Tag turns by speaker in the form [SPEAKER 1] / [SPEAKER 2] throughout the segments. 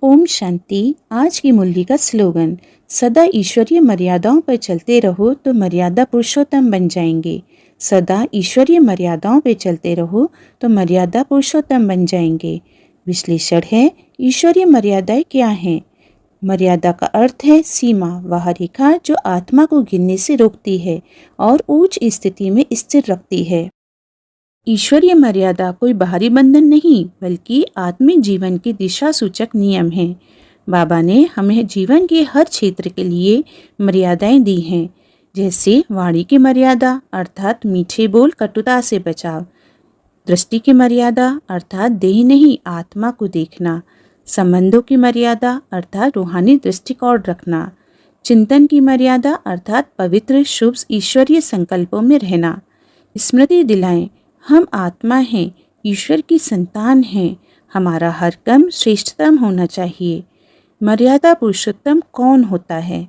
[SPEAKER 1] ओम शांति। आज की मुरली का स्लोगन, सदा ईश्वरीय मर्यादाओं पर चलते रहो तो मर्यादा पुरुषोत्तम बन जाएंगे। सदा ईश्वरीय मर्यादाओं पर चलते रहो तो मर्यादा पुरुषोत्तम बन जाएंगे। विश्लेषण है, ईश्वरीय मर्यादाएं क्या हैं? मर्यादा का अर्थ है सीमा, वह रेखा जो आत्मा को गिरने से रोकती है और उच्च स्थिति में स्थिर रखती है। ईश्वरीय मर्यादा कोई बाहरी बंधन नहीं, बल्कि आत्मिक जीवन की दिशा सूचक नियम है। बाबा ने हमें जीवन के हर क्षेत्र के लिए मर्यादाएं दी हैं, जैसे वाणी की मर्यादा अर्थात मीठे बोल कटुता से बचाव, दृष्टि की मर्यादा अर्थात देह नहीं आत्मा को देखना, संबंधों की मर्यादा अर्थात रूहानी दृष्टिकोण रखना, चिंतन की मर्यादा अर्थात पवित्र शुभ ईश्वरीय संकल्पों में रहना। स्मृति दिलाएं, हम आत्मा हैं, ईश्वर की संतान हैं, हमारा हर कर्म श्रेष्ठतम होना चाहिए। मर्यादा पुरुषोत्तम कौन होता है?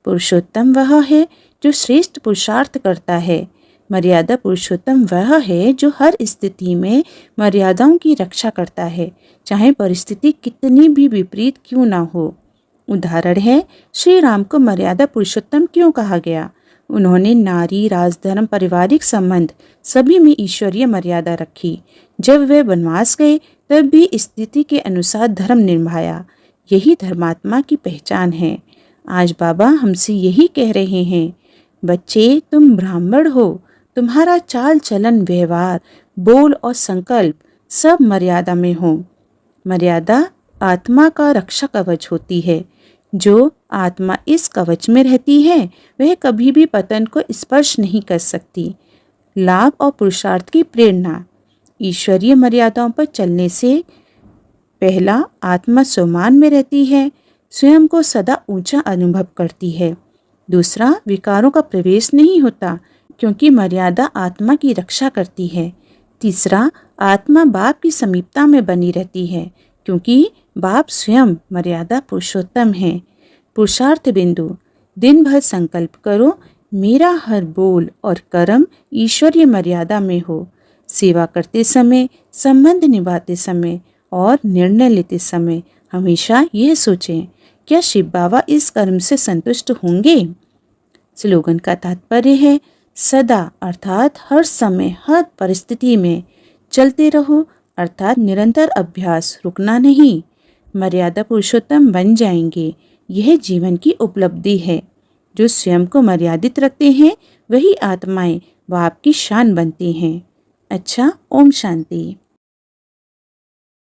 [SPEAKER 1] पुरुषोत्तम वह है जो श्रेष्ठ पुरुषार्थ करता है। मर्यादा पुरुषोत्तम वह है जो हर स्थिति में मर्यादाओं की रक्षा करता है, चाहे परिस्थिति कितनी भी विपरीत क्यों ना हो। उदाहरण है, श्री राम को मर्यादा पुरुषोत्तम क्यों कहा गया? उन्होंने नारी, राजधर्म, पारिवारिक संबंध सभी में ईश्वरीय मर्यादा रखी। जब वे वनवास गए तब भी स्थिति के अनुसार धर्म निभाया। यही धर्मात्मा की पहचान है। आज बाबा हमसे यही कह रहे हैं, बच्चे तुम ब्राह्मण हो, तुम्हारा चाल चलन, व्यवहार, बोल और संकल्प सब मर्यादा में हो। मर्यादा आत्मा का रक्षा कवच होती है। जो आत्मा इस कवच में रहती है वह कभी भी पतन को स्पर्श नहीं कर सकती। लाभ और पुरुषार्थ की प्रेरणा। ईश्वरीय मर्यादाओं पर चलने से पहला, आत्मा सम्मान में रहती है, स्वयं को सदा ऊंचा अनुभव करती है। दूसरा, विकारों का प्रवेश नहीं होता क्योंकि मर्यादा आत्मा की रक्षा करती है। तीसरा, आत्मा बाप की समीपता में बनी रहती है क्योंकि बाप स्वयं मर्यादा पुरुषोत्तम है। पुरुषार्थ बिंदु, दिन भर संकल्प करो, मेरा हर बोल और कर्म ईश्वरीय मर्यादा में हो। सेवा करते समय, संबंध निभाते समय और निर्णय लेते समय हमेशा यह सोचें, क्या शिव बाबा इस कर्म से संतुष्ट होंगे? स्लोगन का तात्पर्य है, सदा अर्थात हर समय, हर परिस्थिति में चलते रहो अर्थात निरंतर अभ्यास, रुकना नहीं। मर्यादा पुरुषोत्तम बन जाएंगे। यह जीवन की उपलब्धि है। जो स्वयं को मर्यादित रखते हैं वही आत्माएं बाप की शान बनती हैं। अच्छा, ओम शांति।